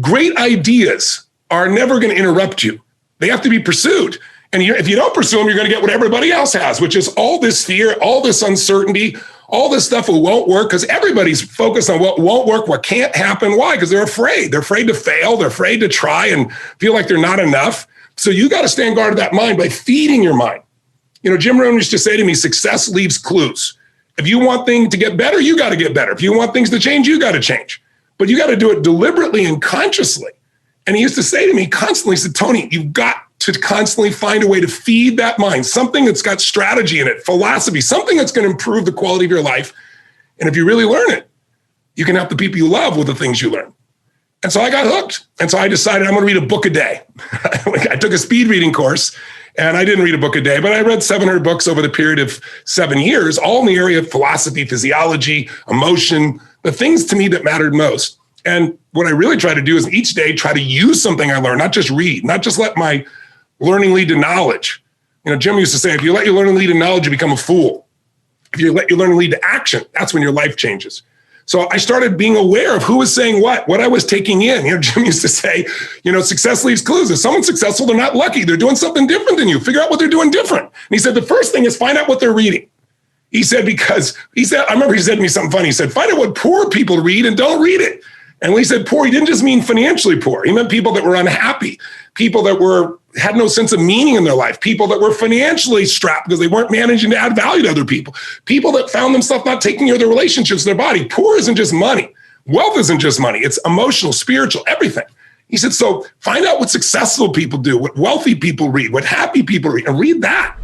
Great ideas are never going to interrupt you. They have to be pursued. And if you don't pursue them, you're going to get what everybody else has, which is all this fear, all this uncertainty, all this stuff that won't work, because everybody's focused on what won't work, what can't happen. Why? Because they're afraid. They're afraid to fail. They're afraid to try and feel like they're not enough. So you got to stand guard of that mind by feeding your mind. Jim Rohn used to say to me, success leaves clues. If you want things to get better, you got to get better. If you want things to change, you got to change. But you got to do it deliberately and consciously. And he used to say to me constantly, he said, Tony, you've got to constantly find a way to feed that mind, something that's got strategy in it, philosophy, something that's going to improve the quality of your life. And if you really learn it, you can help the people you love with the things you learn. And so I got hooked. And so I decided I'm going to read a book a day. I took a speed reading course, and I didn't read a book a day, but I read 700 books over the period of 7 years, all in the area of philosophy, physiology, emotion, the things to me that mattered most. And what I really try to do is each day try to use something I learned, not just read, not just let my learning lead to knowledge. Jim used to say, if you let your learning lead to knowledge, you become a fool. If you let your learning lead to action, that's when your life changes. So I started being aware of who was saying what I was taking in. Jim used to say, success leaves clues. If someone's successful, they're not lucky. They're doing something different than you. Figure out what they're doing different. And he said, the first thing is find out what they're reading. I remember he said to me something funny. He said, find out what poor people read and don't read it. And when he said poor, he didn't just mean financially poor. He meant people that were unhappy, people that had no sense of meaning in their life, people that were financially strapped because they weren't managing to add value to other people, people that found themselves not taking care of their relationships in their body. Poor isn't just money. Wealth isn't just money. It's emotional, spiritual, everything. He said, so find out what successful people do, what wealthy people read, what happy people read, and read that.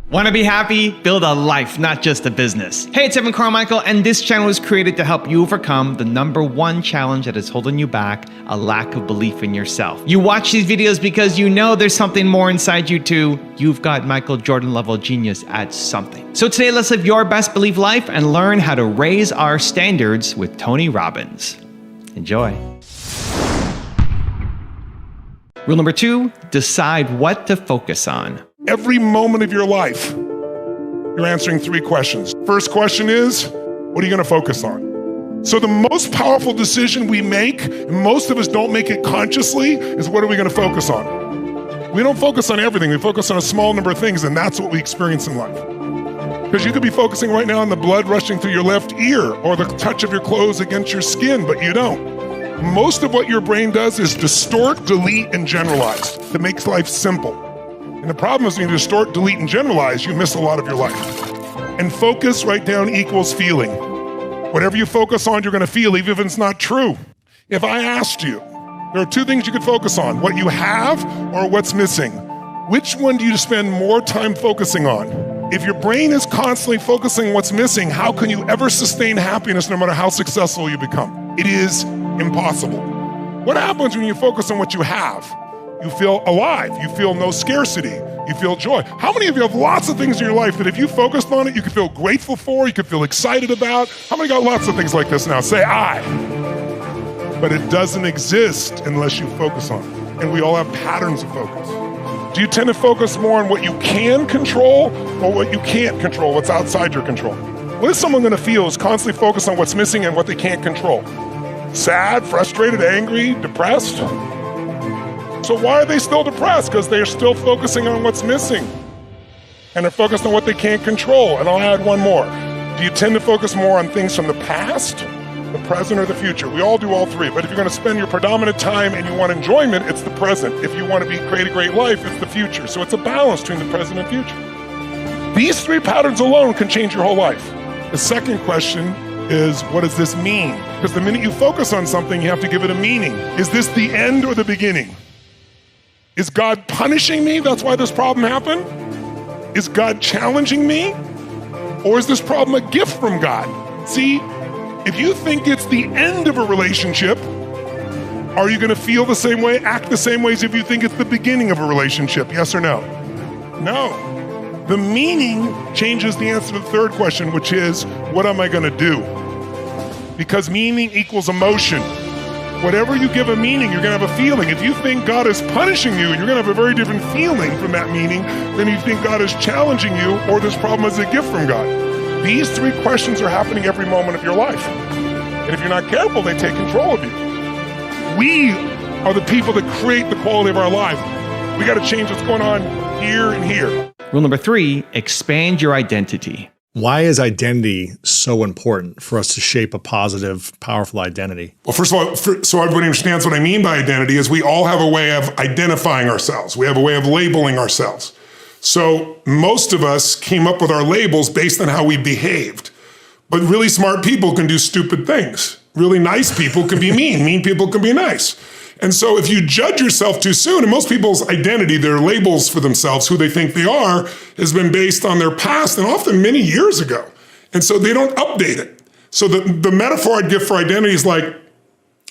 Want to be happy? Build a life, not just a business. Hey, it's Evan Carmichael, and this channel was created to help you overcome the #1 challenge that is holding you back, a lack of belief in yourself. You watch these videos because you know there's something more inside you too. You've got Michael Jordan level genius at something. So today, let's live your best belief life and learn how to raise our standards with Tony Robbins. Enjoy. Rule number 2, decide what to focus on. Every moment of your life, you're answering 3 questions. First question is, what are you going to focus on? So the most powerful decision we make, and most of us don't make it consciously, is what are we going to focus on? We don't focus on everything. We focus on a small number of things, and that's what we experience in life. Because you could be focusing right now on the blood rushing through your left ear or the touch of your clothes against your skin, but you don't. Most of what your brain does is distort, delete, and generalize. That makes life simple. And the problem is when you distort, delete, and generalize, you miss a lot of your life. And focus, write down, equals feeling. Whatever you focus on, you're going to feel, even if it's not true. If I asked you, there are 2 things you could focus on, what you have or what's missing. Which one do you spend more time focusing on? If your brain is constantly focusing on what's missing, how can you ever sustain happiness no matter how successful you become? It is impossible. What happens when you focus on what you have? You feel alive. You feel no scarcity. You feel joy. How many of you have lots of things in your life that if you focused on it, you could feel grateful for, you could feel excited about? How many got lots of things like this now? Say I. But it doesn't exist unless you focus on it. And we all have patterns of focus. Do you tend to focus more on what you can control or what you can't control, what's outside your control? What is someone going to feel who's constantly focused on what's missing and what they can't control? Sad, frustrated, angry, depressed? So why are they still depressed? Because they're still focusing on what's missing. And they're focused on what they can't control. And I'll add one more. Do you tend to focus more on things from the past, the present, or the future? We all do all 3. But if you're going to spend your predominant time and you want enjoyment, it's the present. If you want to create a great life, it's the future. So it's a balance between the present and future. These 3 patterns alone can change your whole life. The second question is, what does this mean? Because the minute you focus on something, you have to give it a meaning. Is this the end or the beginning? Is God punishing me? That's why this problem happened? Is God challenging me? Or is this problem a gift from God? See, if you think it's the end of a relationship, are you going to feel the same way, act the same way as if you think it's the beginning of a relationship? Yes or no? No. The meaning changes the answer to the third question, which is, what am I going to do? Because meaning equals emotion. Whatever you give a meaning, you're going to have a feeling. If you think God is punishing you, you're going to have a very different feeling from that meaning than if you think God is challenging you or this problem is a gift from God. These 3 questions are happening every moment of your life. And if you're not careful, they take control of you. We are the people that create the quality of our life. We got to change what's going on here and here. Rule number 3, expand your identity. Why is identity so important for us to shape a positive, powerful identity? Well, first of all, so everybody understands what I mean by identity is we all have a way of identifying ourselves. We have a way of labeling ourselves. So most of us came up with our labels based on how we behaved. But really smart people can do stupid things. Really nice people can be mean. Mean people can be nice. And so if you judge yourself too soon, and most people's identity, their labels for themselves, who they think they are, has been based on their past and often many years ago. And so they don't update it. So the metaphor I'd give for identity is like,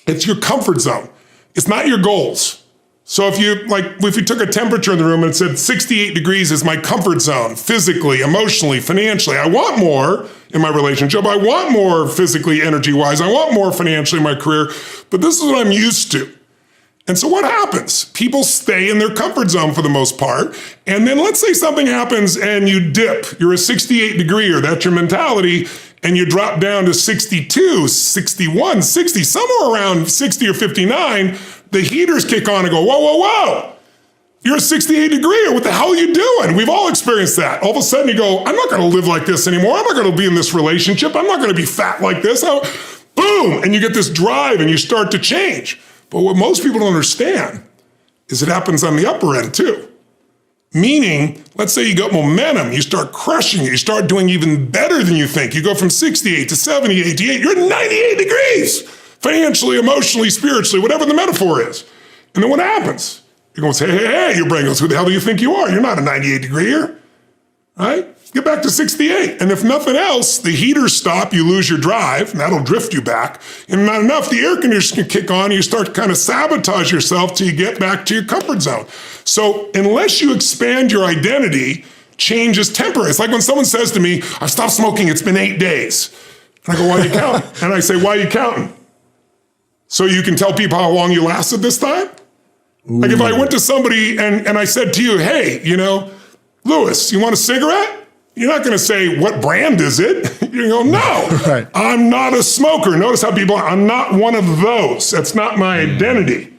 it's your comfort zone. It's not your goals. So if you took a temperature in the room and it said 68 degrees is my comfort zone, physically, emotionally, financially, I want more in my relationship. I want more physically, energy-wise. I want more financially in my career, but this is what I'm used to. And so what happens? People stay in their comfort zone for the most part. And then let's say something happens and you dip. You're a 68 degreer, that's your mentality, and you drop down to 62, 61, 60, somewhere around 60 or 59, the heaters kick on and go, whoa, whoa, whoa. You're a 68 degreer, what the hell are you doing? We've all experienced that. All of a sudden you go, I'm not gonna live like this anymore. I'm not gonna be in this relationship. I'm not gonna be fat like this. Boom, and you get this drive and you start to change. But what most people don't understand is it happens on the upper end too. Meaning, let's say you got momentum, you start crushing it, you start doing even better than you think. You go from 68 to 70, 88, you're at 98 degrees, financially, emotionally, spiritually, whatever the metaphor is. And then what happens? You're going to say, hey, your brain goes, who the hell do you think you are? You're not a 98 degreer, right? Get back to 68. And if nothing else, the heaters stop, you lose your drive, and that'll drift you back. And not enough, the air conditioner can kick on, and you start to kind of sabotage yourself till you get back to your comfort zone. So unless you expand your identity, change is temporary. It's like when someone says to me, I've stopped smoking, it's been 8 days. And I go, why are you counting? And I say, why are you counting? So you can tell people how long you lasted this time? Ooh. Like if I went to somebody and I said to you, hey, Louis, you want a cigarette? You're not going to say, what brand is it? You go, no, right. I'm not a smoker. Notice how I'm not one of those. That's not my identity.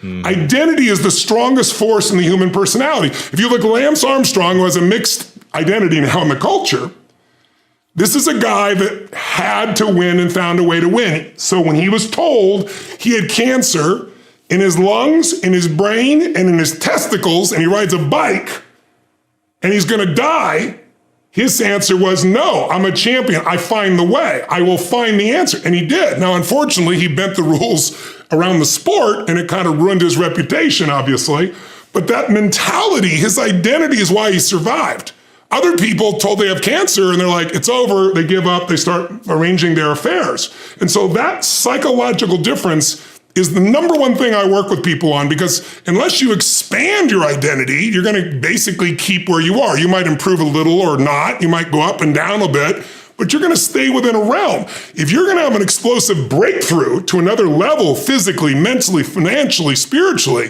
Identity is the strongest force in the human personality. If you look at Lance Armstrong, who has a mixed identity now in the culture, this is a guy that had to win and found a way to win. So when he was told he had cancer in his lungs, in his brain, and in his testicles, and he rides a bike, and he's going to die, his answer was, no, I'm a champion. I find the way. I will find the answer. And he did. Now, unfortunately, he bent the rules around the sport, and it kind of ruined his reputation, obviously. But that mentality, his identity is why he survived. Other people told they have cancer, and they're like, it's over. They give up. They start arranging their affairs. And so that psychological difference is the number one thing I work with people on, because unless you expand your identity, you're going to basically keep where you are. You might improve a little or not. You might go up and down a bit, but you're going to stay within a realm. If you're going to have an explosive breakthrough to another level, physically, mentally, financially, spiritually,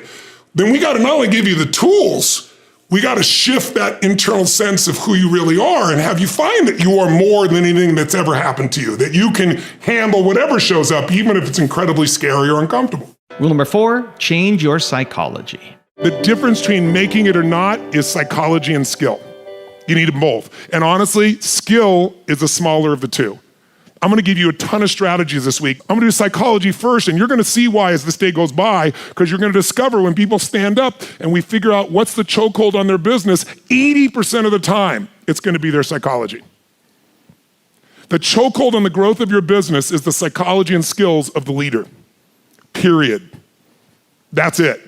then we got to not only give you the tools, we got to shift that internal sense of who you really are and have you find that you are more than anything that's ever happened to you, that you can handle whatever shows up, even if it's incredibly scary or uncomfortable. Rule number 4, change your psychology. The difference between making it or not is psychology and skill. You need them both. And honestly, skill is the smaller of the two. I'm going to give you a ton of strategies this week. I'm going to do psychology first, and you're going to see why as this day goes by, because you're going to discover when people stand up and we figure out what's the chokehold on their business, 80% of the time, it's going to be their psychology. The chokehold on the growth of your business is the psychology and skills of the leader, period. That's it.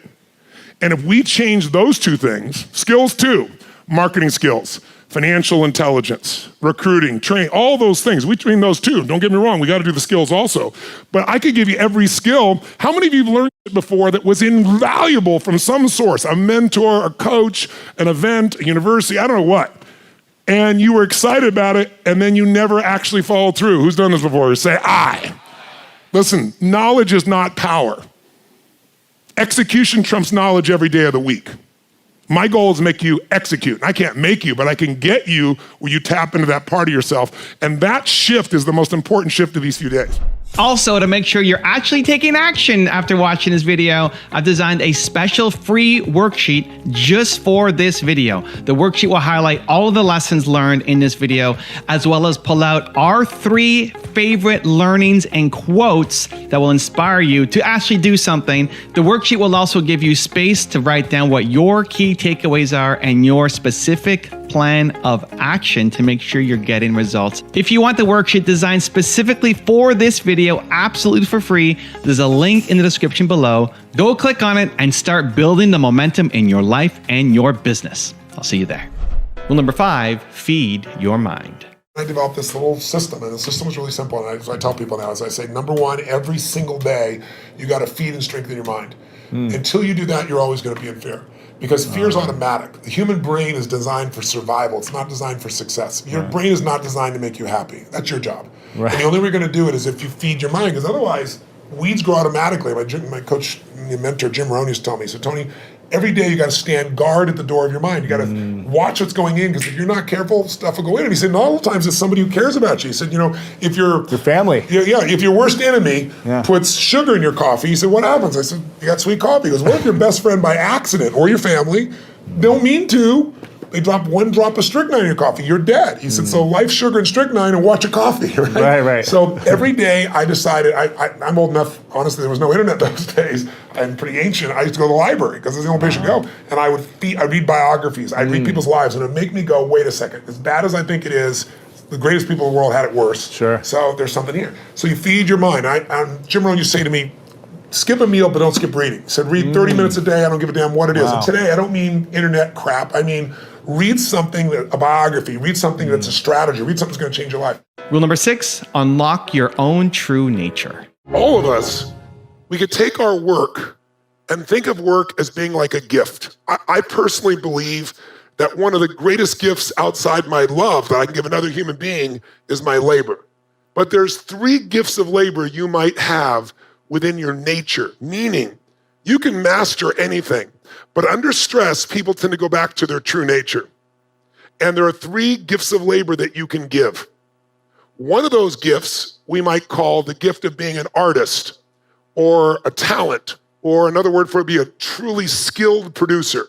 And if we change those two things, skills too, marketing skills, financial intelligence, recruiting, training, all those things. We train those too. Don't get me wrong, we got to do the skills also. But I could give you every skill. How many of you have learned it before that was invaluable from some source, a mentor, a coach, an event, a university, I don't know what. And you were excited about it, and then you never actually followed through. Who's done this before? Say, I. Listen, knowledge is not power. Execution trumps knowledge every day of the week. My goal is to make you execute. I can't make you, but I can get you where you tap into that part of yourself. And that shift is the most important shift of these few days. Also, to make sure you're actually taking action after watching this video, I've designed a special free worksheet just for this video. The worksheet will highlight all of the lessons learned in this video, as well as pull out our 3 favorite learnings and quotes that will inspire you to actually do something. The worksheet will also give you space to write down what your key takeaways are and your specific plan of action to make sure you're getting results. If you want the worksheet designed specifically for this video, absolutely for free, there's a link in the description below. Go click on it and start building the momentum in your life and your business. I'll see you there. Rule number 5, feed your mind. I developed this little system, and the system is really simple. And I tell people now, as I say, number 1, every single day, you got to feed and strengthen your mind. Until you do that, you're always going to be in fear. Because fear is automatic. The human brain is designed for survival. It's not designed for success. Your brain is not designed to make you happy. That's your job. Right. And the only way you're going to do it is if you feed your mind, because otherwise, weeds grow automatically. My coach, my mentor, Jim Rohn, used to tell me, so Tony, every day you got to stand guard at the door of your mind. You got to watch what's going in, because if you're not careful, stuff will go in. And he said, not all the times it's somebody who cares about you. He said, if your family. If your worst enemy puts sugar in your coffee, he said, what happens? I said, you got sweet coffee. He goes, what if your best friend by accident, or your family, don't mean to, they drop 1 drop of strychnine in your coffee, you're dead. He said, so life, sugar, and strychnine, and watch a coffee, right? Right. So every day I decided, I'm old enough, honestly, there was no internet those days. I'm pretty ancient. I used to go to the library because it's the only place you go. And I'd read biographies, I'd read people's lives, and it'd make me go, wait a second, as bad as I think it is, the greatest people in the world had it worse. Sure. So there's something here. So you feed your mind. Jim Rohn used to say to me, skip a meal, but don't skip reading. He said, read 30 minutes a day, I don't give a damn what it is. And today, I don't mean internet crap, I mean, read something, a biography, read something that's a strategy, read something that's going to change your life. Rule number 6, unlock your own true nature. All of us, we could take our work and think of work as being like a gift. I personally believe that one of the greatest gifts outside my love that I can give another human being is my labor. But there's 3 gifts of labor you might have within your nature, meaning you can master anything. But under stress, people tend to go back to their true nature. And there are 3 gifts of labor that you can give. One of those gifts we might call the gift of being an artist, or a talent, or another word for it would be a truly skilled producer.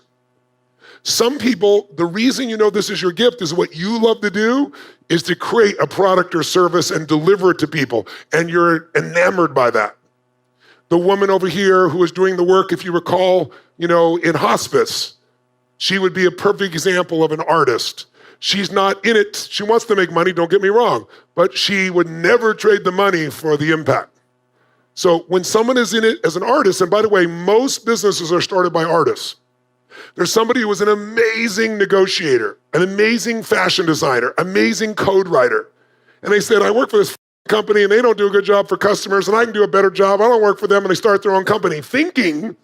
Some people, the reason you know this is your gift is what you love to do is to create a product or service and deliver it to people, and you're enamored by that. The woman over here who was doing the work, if you recall, in hospice, she would be a perfect example of an artist. She's not in it. She wants to make money, don't get me wrong, but she would never trade the money for the impact. So when someone is in it as an artist, and by the way, most businesses are started by artists. There's somebody who was an amazing negotiator, an amazing fashion designer, amazing code writer. And they said, I work for this company and they don't do a good job for customers and I can do a better job. I don't work for them, and they start their own company thinking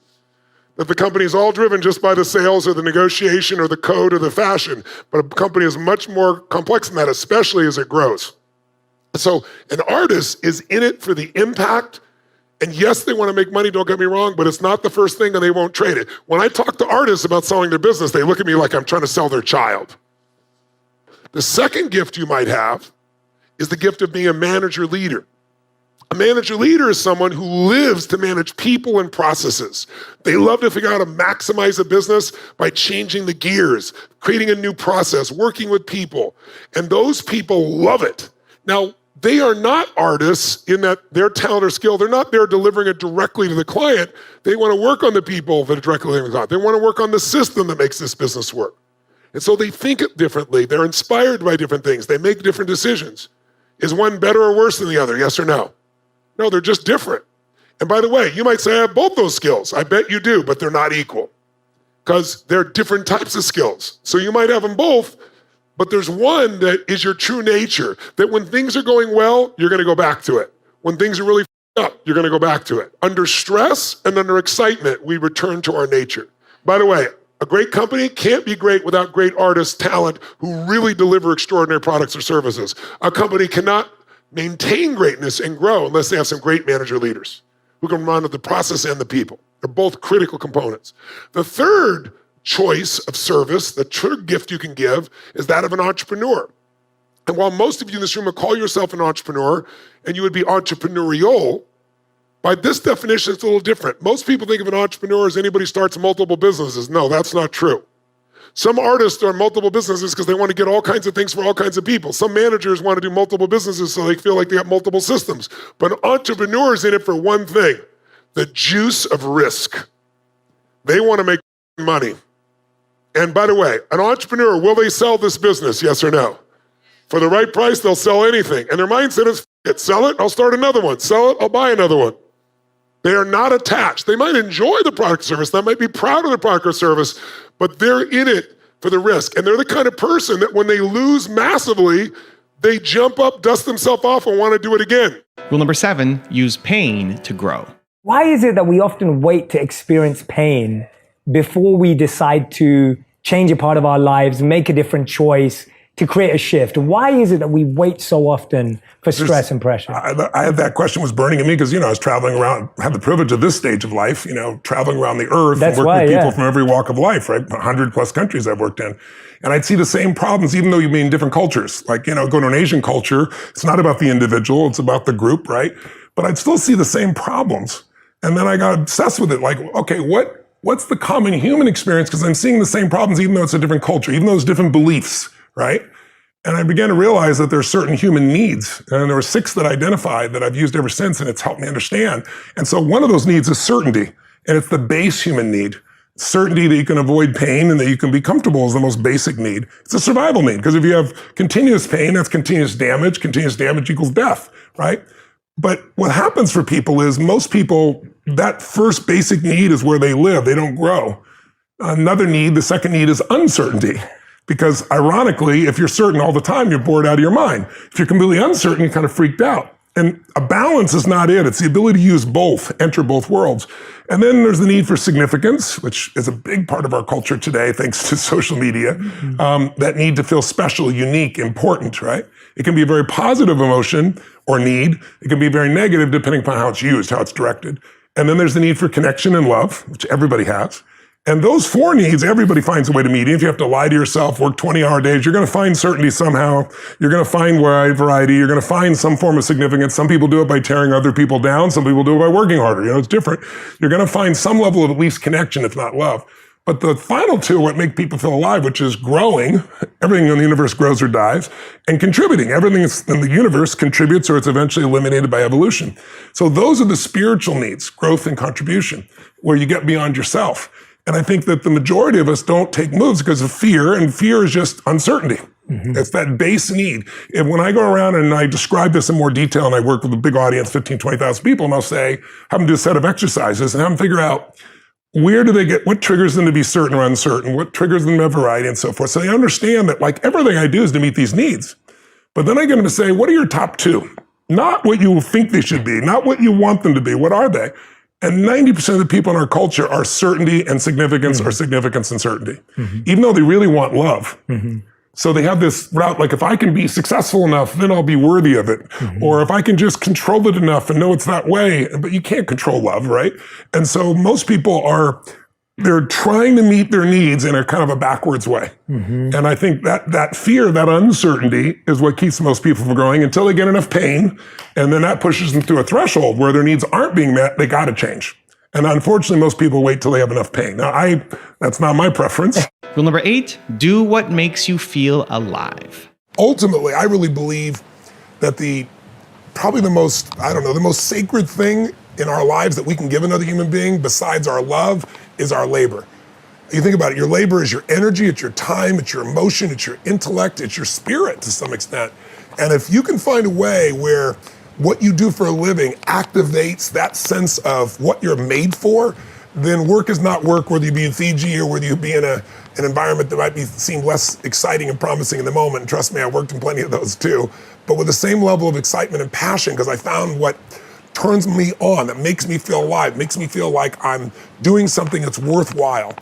that the company is all driven just by the sales or the negotiation or the code or the fashion. But a company is much more complex than that, especially as it grows. So an artist is in it for the impact. And yes, they want to make money, don't get me wrong, but it's not the first thing and they won't trade it. When I talk to artists about selling their business, they look at me like I'm trying to sell their child. The second gift you might have is the gift of being a manager leader. A manager leader is someone who lives to manage people and processes. They love to figure out how to maximize a business by changing the gears, creating a new process, working with people. And those people love it. Now, they are not artists in that their talent or skill, they're not there delivering it directly to the client. They want to work on the people that are directly delivering to the client. They want to work on the system that makes this business work. And so they think it differently. They're inspired by different things. They make different decisions. Is one better or worse than the other? Yes or no? No, they're just different. And by the way, you might say I have both those skills. I bet you do, but they're not equal because they're different types of skills. So you might have them both, but there's one that is your true nature, that when things are going well, you're going to go back to it. When things are really up, you're going to go back to it. Under stress and under excitement, we return to our nature. By the way, a great company can't be great without great artists, talent, who really deliver extraordinary products or services. A company cannot maintain greatness and grow unless they have some great manager leaders who can run the process and the people. They're both critical components. The third choice of service, the third gift you can give, is that of an entrepreneur. And while most of you in this room would call yourself an entrepreneur and you would be entrepreneurial, by this definition, it's a little different. Most people think of an entrepreneur as anybody who starts multiple businesses. No, that's not true. Some artists are multiple businesses because they want to get all kinds of things for all kinds of people. Some managers want to do multiple businesses so they feel like they got multiple systems. But an entrepreneur is in it for one thing, the juice of risk. They want to make money. And by the way, an entrepreneur, will they sell this business? Yes or no? For the right price, they'll sell anything. And their mindset is, sell it, I'll start another one. Sell it, I'll buy another one. They are not attached. They might enjoy the product or service. They might be proud of the product or service, but they're in it for the risk. And they're the kind of person that when they lose massively, they jump up, dust themselves off, and want to do it again. Rule number 7, use pain to grow. Why is it that we often wait to experience pain before we decide to change a part of our lives, make a different choice, to create a shift? Why is it that we wait so often for stress and pressure? I had that question was burning at me because, I was traveling around, had the privilege of this stage of life, traveling around the earth and working with people from every walk of life, right? 100 plus countries I've worked in. And I'd see the same problems, even though you be in different cultures. Like, go to an Asian culture, it's not about the individual, it's about the group, right? But I'd still see the same problems. And then I got obsessed with it. Like, okay, what's the common human experience? Because I'm seeing the same problems, even though it's a different culture, even though it's different beliefs. Right? And I began to realize that there are certain human needs. And there were 6 that I identified that I've used ever since, and it's helped me understand. And so one of those needs is certainty. And it's the base human need. Certainty that you can avoid pain and that you can be comfortable is the most basic need. It's a survival need, because if you have continuous pain, that's continuous damage. Continuous damage equals death, right? But what happens for people is most people, that first basic need is where they live. They don't grow. Another need, the second need, is uncertainty. Because ironically, if you're certain all the time, you're bored out of your mind. If you're completely uncertain, you're kind of freaked out. And a balance is not it. It's the ability to use both, enter both worlds. And then there's the need for significance, which is a big part of our culture today, thanks to social media. That need to feel special, unique, important, right? It can be a very positive emotion or need. It can be very negative depending upon how it's used, how it's directed. And then there's the need for connection and love, which everybody has. And those 4 needs, everybody finds a way to meet. Even if you have to lie to yourself, work 20-hour days, you're going to find certainty somehow. You're going to find variety. You're going to find some form of significance. Some people do it by tearing other people down. Some people do it by working harder. It's different. You're going to find some level of at least connection, if not love. But the final 2 are what make people feel alive, which is growing. Everything in the universe grows or dies. And contributing. Everything in the universe contributes or it's eventually eliminated by evolution. So those are the spiritual needs, growth and contribution, where you get beyond yourself. And I think that the majority of us don't take moves because of fear, and fear is just uncertainty. It's that base need. And when I go around and I describe this in more detail, and I work with a big audience, 15, 20,000 people, and I'll say, have them do a set of exercises and have them figure out where do they get, what triggers them to be certain or uncertain, what triggers them to have variety and so forth. So they understand that like everything I do is to meet these needs. But then I get them to say, what are your top 2? Not what you think they should be, not what you want them to be. What are they? And 90% of the people in our culture are certainty and significance or significance and certainty, even though they really want love. So they have this route, like if I can be successful enough, then I'll be worthy of it. Or if I can just control it enough and know it's that way, but you can't control love, right? And so most people they're trying to meet their needs in a kind of a backwards way. And I think that fear, that uncertainty is what keeps most people from growing until they get enough pain. And then that pushes them through a threshold where their needs aren't being met. They got to change. And unfortunately, most people wait till they have enough pain. Now, that's not my preference. Rule number 8, do what makes you feel alive. Ultimately, I really believe that probably the most sacred thing in our lives that we can give another human being besides our love is our labor. You think about it, your labor is your energy, it's your time, it's your emotion, it's your intellect, it's your spirit to some extent. And if you can find a way where what you do for a living activates that sense of what you're made for, then work is not work, whether you be in Fiji or whether you be in an environment that might seem less exciting and promising in the moment. And trust me, I worked in plenty of those too. But with the same level of excitement and passion, because I found what turns me on, that makes me feel alive, makes me feel like I'm doing something that's worthwhile.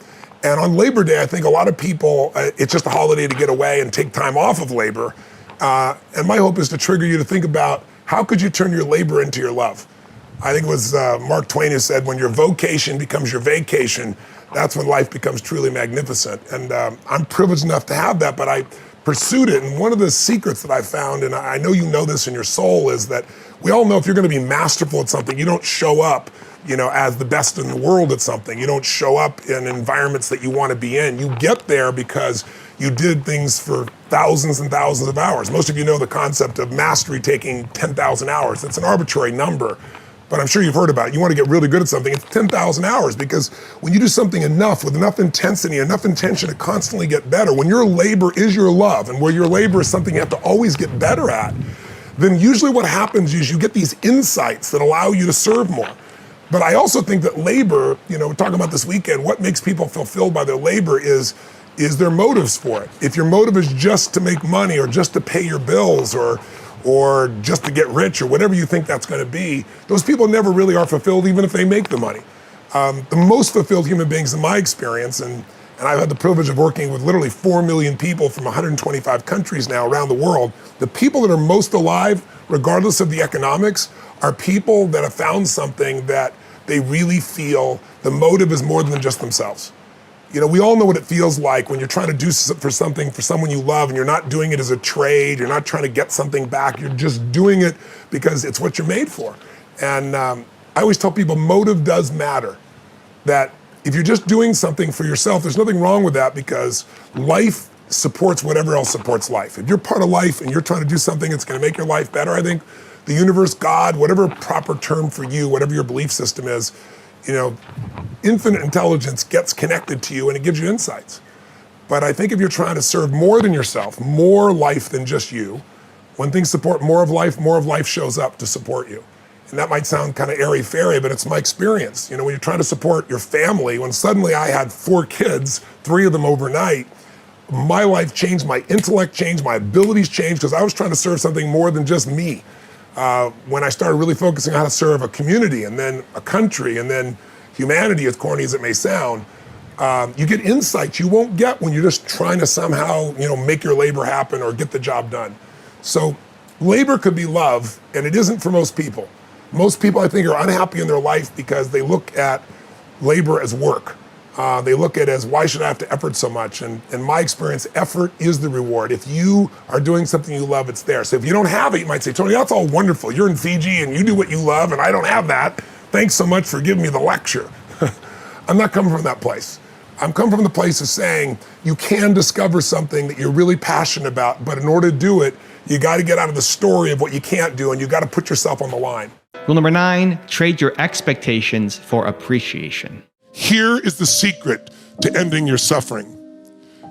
And on Labor Day, I think a lot of people, it's just a holiday to get away and take time off of labor. And my hope is to trigger you to think about how could you turn your labor into your love? I think it was Mark Twain who said, when your vocation becomes your vacation, that's when life becomes truly magnificent. And I'm privileged enough to have that, but pursued it. And one of the secrets that I found, and I know you know this in your soul, is that we all know if you're going to be masterful at something, you don't show up, as the best in the world at something. You don't show up in environments that you want to be in. You get there because you did things for thousands and thousands of hours. Most of you know the concept of mastery taking 10,000 hours. That's an arbitrary number, but I'm sure you've heard about it. You want to get really good at something, it's 10,000 hours, because when you do something enough, with enough intensity, enough intention to constantly get better, when your labor is your love, and where your labor is something you have to always get better at, then usually what happens is you get these insights that allow you to serve more. But I also think that labor, we're talking about this weekend, what makes people fulfilled by their labor is their motives for it. If your motive is just to make money, or just to pay your bills, or just to get rich, or whatever you think that's going to be, those people never really are fulfilled, even if they make the money. The most fulfilled human beings in my experience, and I've had the privilege of working with literally 4 million people from 125 countries now around the world, the people that are most alive, regardless of the economics, are people that have found something that they really feel the motive is more than just themselves. We all know what it feels like when you're trying to do for something for someone you love, and you're not doing it as a trade, you're not trying to get something back, you're just doing it because it's what you're made for. And I always tell people motive does matter. That if you're just doing something for yourself, there's nothing wrong with that, because life supports whatever else supports life. If you're part of life and you're trying to do something that's going to make your life better, I think the universe, God, whatever proper term for you, whatever your belief system is, infinite intelligence gets connected to you and it gives you insights. But I think if you're trying to serve more than yourself, more life than just you, when things support more of life shows up to support you. And that might sound kind of airy-fairy, but it's my experience. When you're trying to support your family, when suddenly I had 4 kids, 3 of them overnight, my life changed, my intellect changed, my abilities changed, because I was trying to serve something more than just me. When I started really focusing on how to serve a community, and then a country, and then humanity, as corny as it may sound, you get insights you won't get when you're just trying to somehow, make your labor happen or get the job done. So labor could be love, and it isn't for most people. Most people, I think, are unhappy in their life because they look at labor as work. They look at it as, why should I have to effort so much? And in my experience, effort is the reward. If you are doing something you love, it's there. So if you don't have it, you might say, Tony, that's all wonderful. You're in Fiji and you do what you love and I don't have that. Thanks so much for giving me the lecture. I'm not coming from that place. I'm coming from the place of saying you can discover something that you're really passionate about, but in order to do it, you got to get out of the story of what you can't do, and you got to put yourself on the line. Rule number 9, trade your expectations for appreciation. Here is the secret to ending your suffering.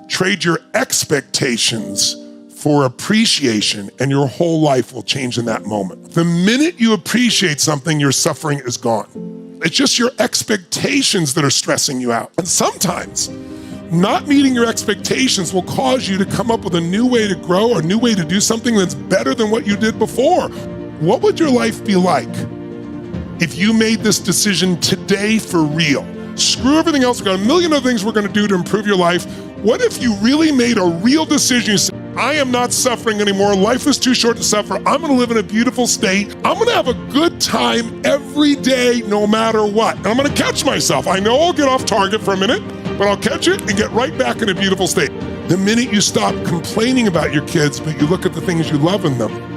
Trade your expectations for appreciation, and your whole life will change in that moment. The minute you appreciate something, your suffering is gone. It's just your expectations that are stressing you out. And sometimes not meeting your expectations will cause you to come up with a new way to grow or a new way to do something that's better than what you did before. What would your life be like if you made this decision today for real? Screw everything else. We've got a million other things we're going to do to improve your life. What if you really made a real decision? You said, I am not suffering anymore. Life is too short to suffer. I'm going to live in a beautiful state. I'm going to have a good time every day, no matter what. And I'm going to catch myself. I know I'll get off target for a minute, but I'll catch it and get right back in a beautiful state. The minute you stop complaining about your kids, but you look at the things you love in them,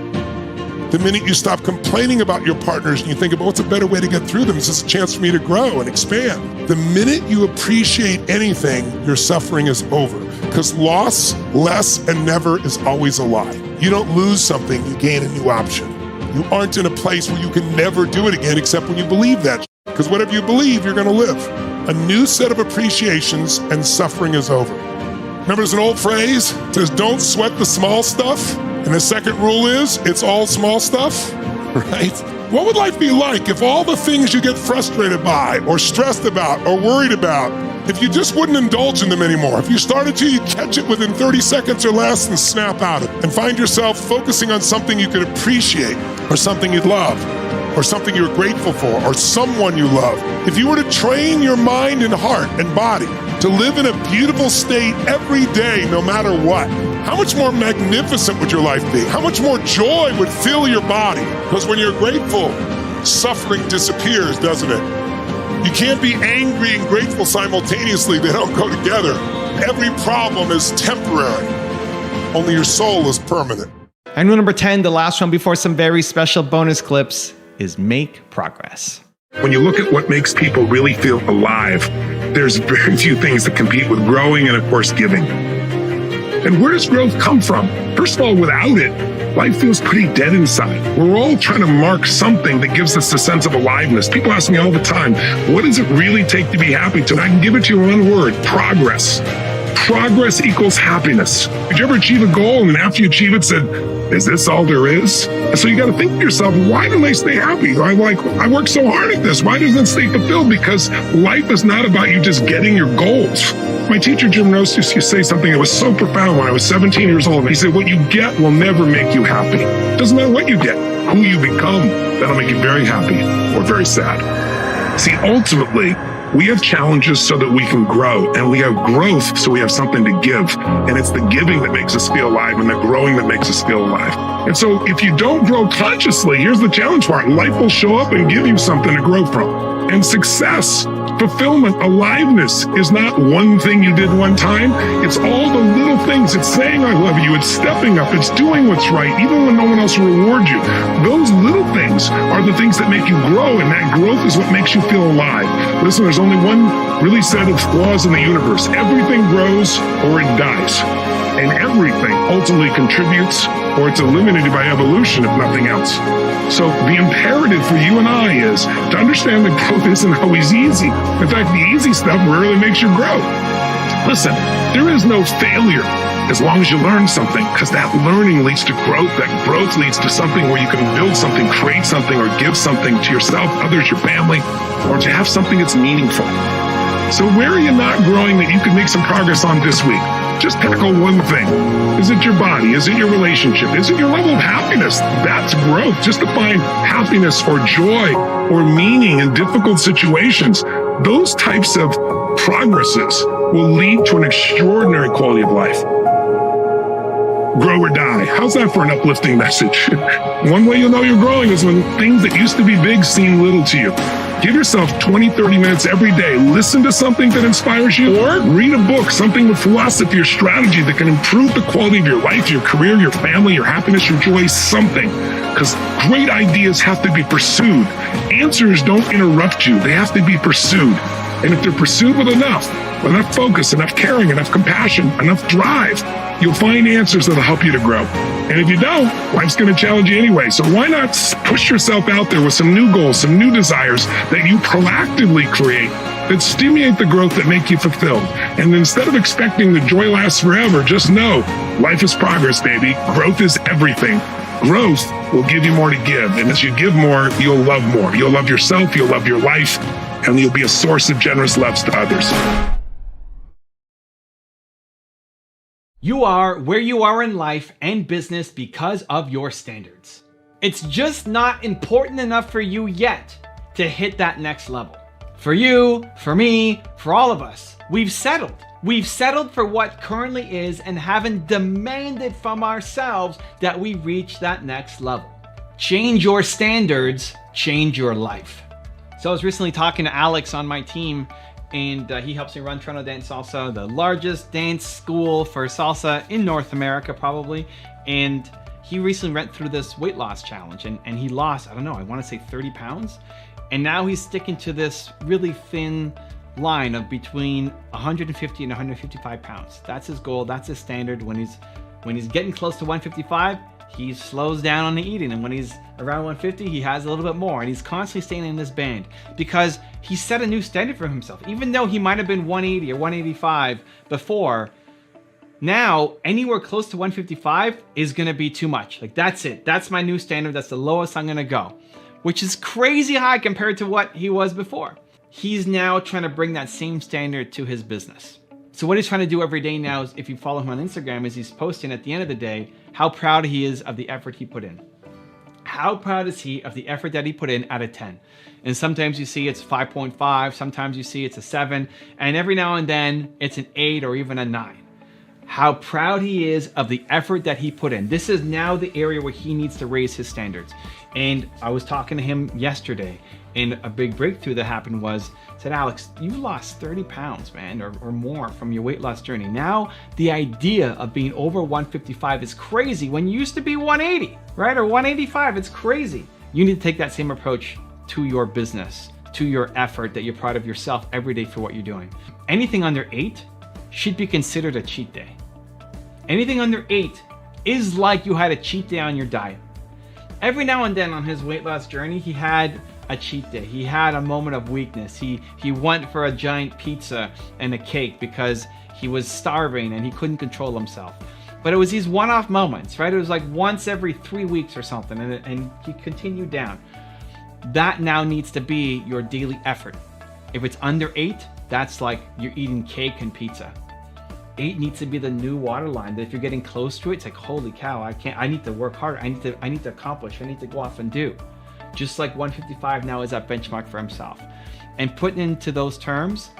the minute you stop complaining about your partners and you think about what's a better way to get through them, this is a chance for me to grow and expand. The minute you appreciate anything, your suffering is over. Because loss, less, and never is always a lie. You don't lose something, you gain a new option. You aren't in a place where you can never do it again except when you believe that. Because whatever you believe, you're going to live. A new set of appreciations and suffering is over. Remember, there's an old phrase, it says, don't sweat the small stuff. And the second rule is, it's all small stuff, right? What would life be like if all the things you get frustrated by, or stressed about, or worried about, if you just wouldn't indulge in them anymore? If you started to, you'd catch it within 30 seconds or less and snap out of it, and find yourself focusing on something you could appreciate, or something you'd love, or something you're grateful for, or someone you love. If you were to train your mind and heart and body to live in a beautiful state every day, no matter what, how much more magnificent would your life be? How much more joy would fill your body? Because when you're grateful, suffering disappears, doesn't it? You can't be angry and grateful simultaneously. They don't go together. Every problem is temporary. Only your soul is permanent. And rule number 10, the last one before some very special bonus clips, is make progress. When you look at what makes people really feel alive, there's very few things that compete with growing and, of course, giving. And where does growth come from? First of all, without it, life feels pretty dead inside. We're all trying to mark something that gives us a sense of aliveness. People ask me all the time, what does it really take to be happy? And I can give it to you in one word: progress. Progress equals happiness. Did you ever achieve a goal and then after you achieve it said, is this all there is? And so you got to think to yourself, why don't I stay happy? I work so hard at this. Why doesn't it stay fulfilled? Because life is not about you just getting your goals. My teacher, Jim Ross, used to say something that was so profound when I was 17 years old. He said, what you get will never make you happy. It doesn't matter what you get. Who you become, that'll make you very happy or very sad. See, ultimately, we have challenges so that we can grow, and we have growth so we have something to give. And it's the giving that makes us feel alive and the growing that makes us feel alive. And so if you don't grow consciously, here's the challenge part. Life will show up and give you something to grow from. And success, fulfillment, aliveness is not one thing you did one time. It's all the little things. It's saying I love you. It's stepping up. It's doing what's right, even when no one else will reward you. Those little things are the things that make you grow, and that growth is what makes you feel alive. Listen, there's only one really set of laws in the universe. Everything grows or it dies. And everything ultimately contributes or it's eliminated by evolution, if nothing else. So the imperative for you and I is to understand that growth isn't always easy. In fact, the easy stuff rarely makes you grow. Listen, there is no failure as long as you learn something, because that learning leads to growth. That growth leads to something where you can build something, create something, or give something to yourself, others, your family, or to have something that's meaningful. So where are you not growing that you can make some progress on this week? Just tackle one thing. Is it your body? Is it your relationship? Is it your level of happiness? That's growth. Just to find happiness or joy or meaning in difficult situations. Those types of progresses will lead to an extraordinary quality of life. Grow or die. How's that for an uplifting message? One way you'll know you're growing is when things that used to be big seem little to you. Give yourself 20, 30 minutes every day. Listen to something that inspires you, or read a book, something with philosophy or strategy that can improve the quality of your life, your career, your family, your happiness, your joy, something. Because great ideas have to be pursued. Answers don't interrupt you. They have to be pursued. And if they're pursued with enough focus, enough caring, enough compassion, enough drive, you'll find answers that'll help you to grow. And if you don't, life's going to challenge you anyway. So why not push yourself out there with some new goals, some new desires that you proactively create that stimulate the growth that make you fulfilled. And instead of expecting the joy lasts forever, just know life is progress, baby. Growth is everything. Growth will give you more to give. And as you give more, you'll love more. You'll love yourself, you'll love your life, and you'll be a source of generous love to others. You are where you are in life and business because of your standards. It's just not important enough for you yet to hit that next level. For you, for me, for all of us, we've settled. We've settled for what currently is and haven't demanded from ourselves that we reach that next level. Change your standards, change your life. So I was recently talking to Alex on my team, and he helps me run Toronto Dance Salsa, the largest dance school for salsa in North America, probably. And he recently went through this weight loss challenge, and he lost, I don't know, I want to say 30 pounds. And now he's sticking to this really thin line of between 150 and 155 pounds. That's his goal, that's his standard. When he's getting close to 155, he slows down on the eating, and when he's around 150, he has a little bit more, and he's constantly staying in this band because he set a new standard for himself. Even though he might have been 180 or 185 before, now anywhere close to 155 is gonna be too much. Like, that's it. That's my new standard. That's the lowest I'm gonna go, which is crazy high compared to what he was before. He's now trying to bring that same standard to his business. So what he's trying to do every day now is, if you follow him on Instagram, is he's posting at the end of the day how proud he is of the effort he put in. How proud is he of the effort that he put in out of 10? And sometimes you see it's 5.5, sometimes you see it's a 7, and every now and then it's an 8 or even a 9. How proud he is of the effort that he put in. This is now the area where he needs to raise his standards. And I was talking to him yesterday, And a big breakthrough that happened was, said, Alex, you lost 30 pounds, man, or more from your weight loss journey. Now, the idea of being over 155 is crazy when you used to be 180, right? Or 185, it's crazy. You need to take that same approach to your business, to your effort, that you're proud of yourself every day for what you're doing. Anything under 8 should be considered a cheat day. Anything under 8 is like you had a cheat day on your diet. Every now and then on his weight loss journey, he had a cheat day. He had a moment of weakness. He went for a giant pizza and a cake because he was starving and he couldn't control himself. But it was these one-off moments, right? It was like once every 3 weeks or something, and he continued down. That now needs to be your daily effort. If it's under 8, that's like you're eating cake and pizza. 8 needs to be the new waterline. That if you're getting close to it, it's like, holy cow, I need to work harder. I need to accomplish. I need to go off and do. Just like 155 now is that benchmark for himself. And putting into those terms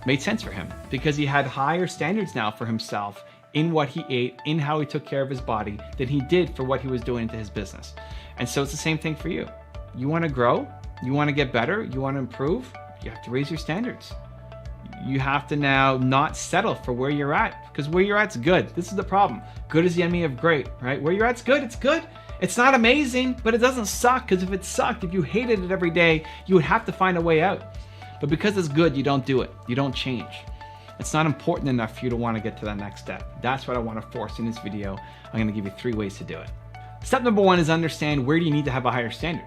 made sense for him because he had higher standards now for himself in what he ate, in how he took care of his body, than he did for what he was doing into his business. And so it's the same thing for you. You want to grow, you want to get better, you want to improve, you have to raise your standards. You have to now not settle for where you're at, because where you're at's good. This is the problem. Good is the enemy of great, right? Where you're at's good, it's good. It's not amazing, but it doesn't suck, because if it sucked, if you hated it every day, you would have to find a way out. But because it's good, you don't do it. You don't change. It's not important enough for you to want to get to that next step. That's what I want to force in this video. I'm going to give you 3 ways to do it. Step number 1 is understand, where do you need to have a higher standard?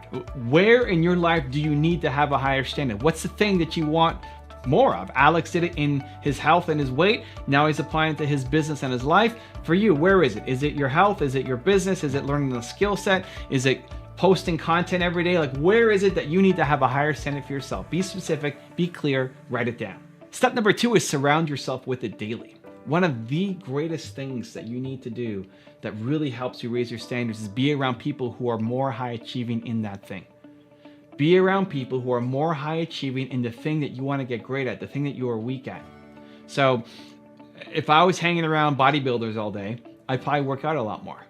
Where in your life do you need to have a higher standard? What's the thing that you want more of? Alex did it in his health and his weight. Now he's applying it to his business and his life. For you, where is it? Is it your health? Is it your business? Is it learning the skill set? Is it posting content every day? Like, where is it that you need to have a higher standard for yourself? Be specific, be clear, write it down. Step number 2 is surround yourself with it daily. One of the greatest things that you need to do that really helps you raise your standards is be around people who are more high achieving in that thing. Be around people who are more high achieving in the thing that you want to get great at, the thing that you are weak at. So if I was hanging around bodybuilders all day, I'd probably work out a lot more,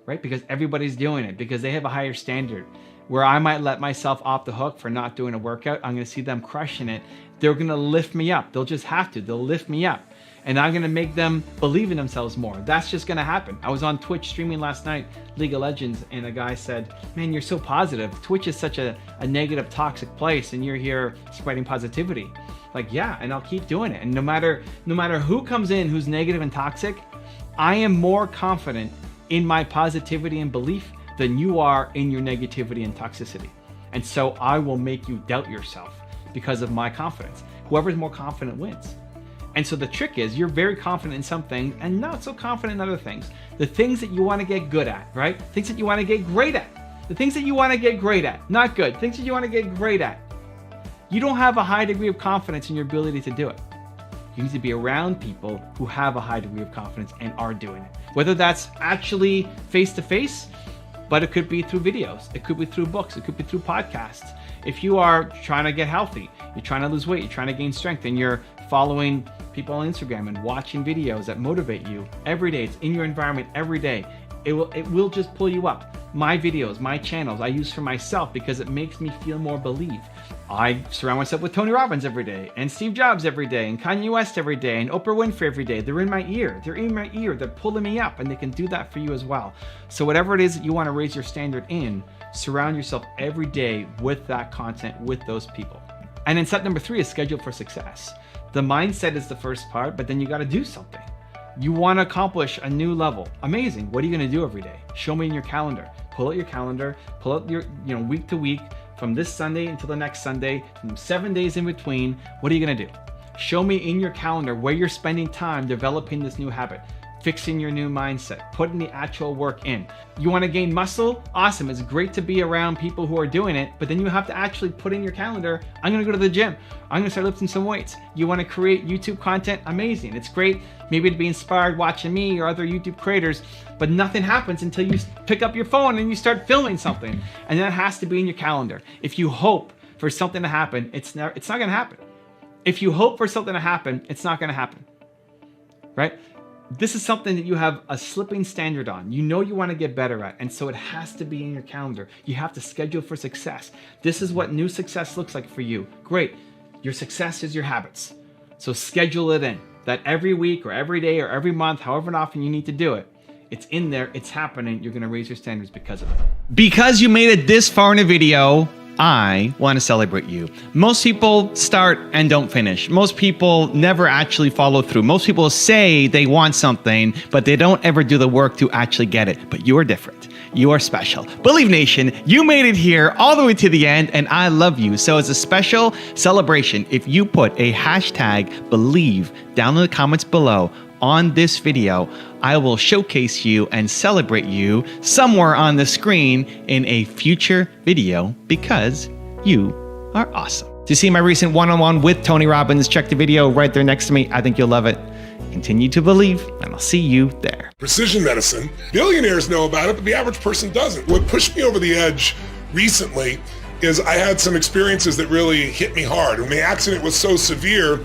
right? Because everybody's doing it, because they have a higher standard. Where I might let myself off the hook for not doing a workout, I'm going to see them crushing it. They're going to lift me up. They'll just have to. They'll lift me up. And I'm going to make them believe in themselves more. That's just going to happen. I was on Twitch streaming last night, League of Legends, and a guy said, man, you're so positive. Twitch is such a negative, toxic place, and you're here spreading positivity. Like, yeah, and I'll keep doing it. And no matter who comes in who's negative and toxic, I am more confident in my positivity and belief than you are in your negativity and toxicity. And so I will make you doubt yourself because of my confidence. Whoever's more confident wins. And so the trick is, you're very confident in some things and not so confident in other things. The things that you want to get good at, right? Things that you want to get great at. The things that you want to get great at, not good. Things that you want to get great at. You don't have a high degree of confidence in your ability to do it. You need to be around people who have a high degree of confidence and are doing it. Whether that's actually face-to-face, but it could be through videos. It could be through books. It could be through podcasts. If you are trying to get healthy, you're trying to lose weight, you're trying to gain strength, and you're following people on Instagram and watching videos that motivate you every day, it's in your environment every day, it will just pull you up. My videos, my channels, I use for myself because it makes me feel more believe. I surround myself with Tony Robbins every day, and Steve Jobs every day, and Kanye West every day, and Oprah Winfrey every day. They're in my ear. They're pulling me up, and they can do that for you as well. So whatever it is that you want to raise your standard in, surround yourself every day with that content, with those people. And then step number 3 is schedule for success. The mindset is the first part, but then you got to do something. You want to accomplish a new level. Amazing. What are you going to do every day? Show me in your calendar. Pull out your calendar, pull out your, week to week, from this Sunday until the next Sunday, from 7 days in between. What are you going to do? Show me in your calendar where you're spending time developing this new habit, fixing your new mindset, putting the actual work in. You want to gain muscle? Awesome. It's great to be around people who are doing it, but then you have to actually put in your calendar, I'm going to go to the gym. I'm going to start lifting some weights. You want to create YouTube content? Amazing. It's great maybe to be inspired watching me or other YouTube creators, but nothing happens until you pick up your phone and you start filming something. And that has to be in your calendar. If you hope for something to happen, it's not going to happen. If you hope for something to happen, it's not going to happen, right? This is something that you have a slipping standard on. You know you want to get better at, and so it has to be in your calendar. You have to schedule for success. This is what new success looks like for you. Great. Your success is your habits. So schedule it in. That every week or every day or every month, however often you need to do it, it's in there, it's happening. You're gonna raise your standards because of it. Because you made it this far in a video, I want to celebrate you. Most people start and don't finish. Most people never actually follow through. Most people say they want something, but they don't ever do the work to actually get it. But you are different. You are special. Believe Nation, you made it here all the way to the end, and I love you. So as a special celebration, if you put a hashtag believe down in the comments below on this video, I will showcase you and celebrate you somewhere on the screen in a future video because you are awesome. To see my recent one-on-one with Tony Robbins, check the video right there next to me. I think you'll love it. Continue to believe, and I'll see you there. Precision medicine. Billionaires know about it, but the average person doesn't. What pushed me over the edge recently is I had some experiences that really hit me hard. And the accident was so severe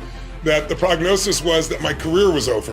that the prognosis was that my career was over.